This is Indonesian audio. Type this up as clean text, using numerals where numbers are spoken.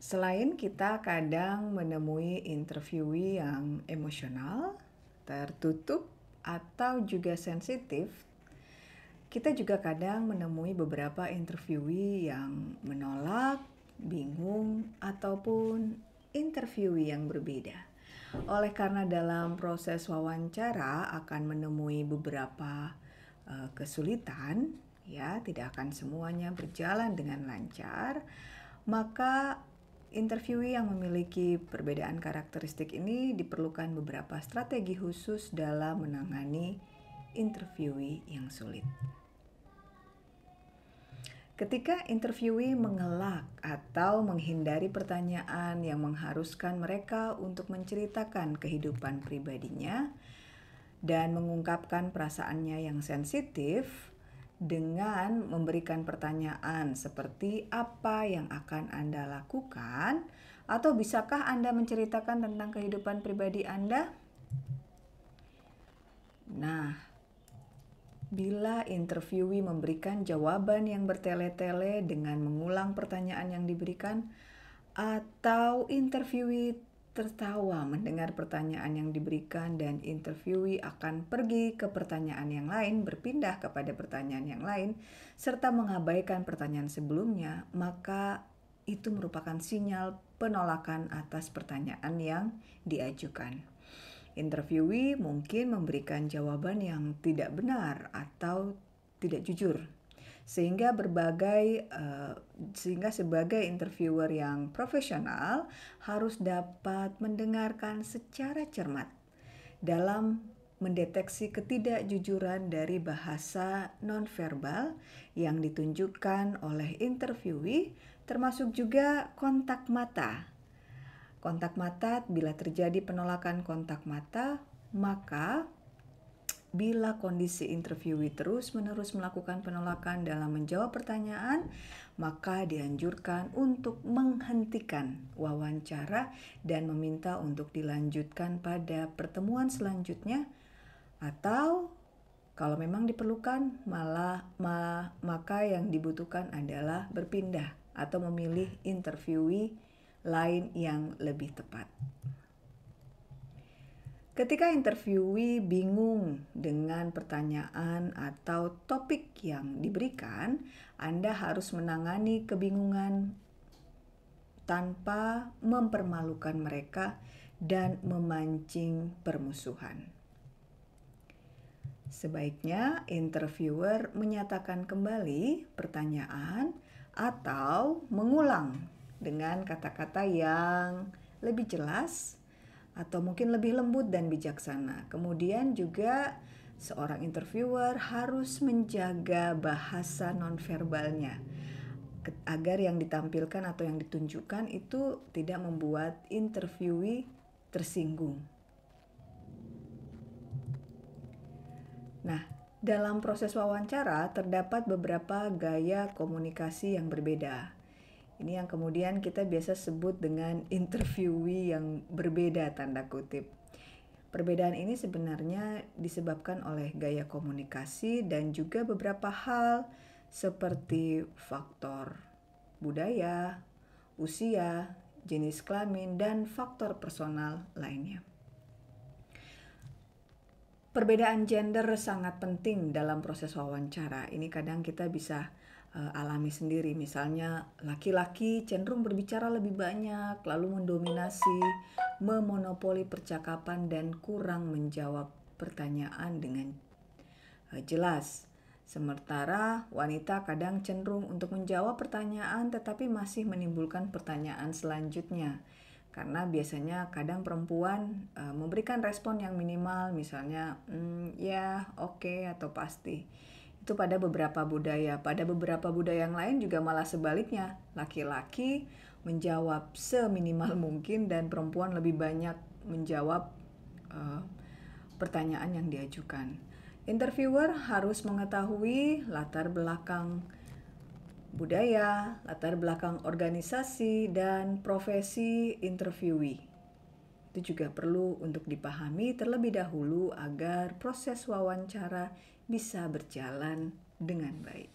Selain kita kadang menemui interviewee yang emosional, tertutup, atau juga sensitif, kita juga kadang menemui beberapa interviewee yang menolak, bingung, ataupun interviewee yang berbeda. Oleh karena dalam proses wawancara akan menemui beberapa kesulitan, ya, tidak akan semuanya berjalan dengan lancar, maka interviewee yang memiliki perbedaan karakteristik ini diperlukan beberapa strategi khusus dalam menangani interviewee yang sulit. Ketika interviewee mengelak atau menghindari pertanyaan yang mengharuskan mereka untuk menceritakan kehidupan pribadinya dan mengungkapkan perasaannya yang sensitif dengan memberikan pertanyaan seperti apa yang akan Anda lakukan, atau bisakah Anda menceritakan tentang kehidupan pribadi Anda? Nah, bila interviewee memberikan jawaban yang bertele-tele dengan mengulang pertanyaan yang diberikan, atau interviewee tertawa mendengar pertanyaan yang diberikan dan interviewee akan pergi ke pertanyaan yang lain, berpindah kepada pertanyaan yang lain, serta mengabaikan pertanyaan sebelumnya, maka itu merupakan sinyal penolakan atas pertanyaan yang diajukan. Interviewee mungkin memberikan jawaban yang tidak benar atau tidak jujur, sehingga sebagai interviewer yang profesional harus dapat mendengarkan secara cermat dalam mendeteksi ketidakjujuran dari bahasa nonverbal yang ditunjukkan oleh interviewee, termasuk juga kontak mata. Kontak mata, bila terjadi penolakan kontak mata, maka bila kondisi interviewee terus-menerus melakukan penolakan dalam menjawab pertanyaan, maka dianjurkan untuk menghentikan wawancara dan meminta untuk dilanjutkan pada pertemuan selanjutnya, atau kalau memang diperlukan maka yang dibutuhkan adalah berpindah atau memilih interviewee lain yang lebih tepat. Ketika interviewee bingung dengan pertanyaan atau topik yang diberikan, Anda harus menangani kebingungan tanpa mempermalukan mereka dan memancing permusuhan. Sebaiknya interviewer menyatakan kembali pertanyaan atau mengulang dengan kata-kata yang lebih jelas atau mungkin lebih lembut dan bijaksana. Kemudian juga seorang interviewer harus menjaga bahasa nonverbalnya agar yang ditampilkan atau yang ditunjukkan itu tidak membuat interviewee tersinggung. Nah, dalam proses wawancara terdapat beberapa gaya komunikasi yang berbeda. Ini yang kemudian kita biasa sebut dengan interviewee yang berbeda, tanda kutip. Perbedaan ini sebenarnya disebabkan oleh gaya komunikasi dan juga beberapa hal seperti faktor budaya, usia, jenis kelamin, dan faktor personal lainnya. Perbedaan gender sangat penting dalam proses wawancara. Ini kadang kita bisa alami sendiri. Misalnya laki-laki cenderung berbicara lebih banyak, lalu mendominasi, memonopoli percakapan dan kurang menjawab pertanyaan dengan jelas. Sementara wanita kadang cenderung untuk menjawab pertanyaan tetapi masih menimbulkan pertanyaan selanjutnya. Karena biasanya kadang perempuan memberikan respon yang minimal, misalnya ya, oke, atau pasti. Itu pada beberapa budaya. Pada beberapa budaya yang lain juga malah sebaliknya. Laki-laki menjawab seminimal mungkin dan perempuan lebih banyak menjawab pertanyaan yang diajukan. Interviewer harus mengetahui latar belakang budaya, latar belakang organisasi, dan profesi interviewee. Itu juga perlu untuk dipahami terlebih dahulu agar proses wawancara bisa berjalan dengan baik.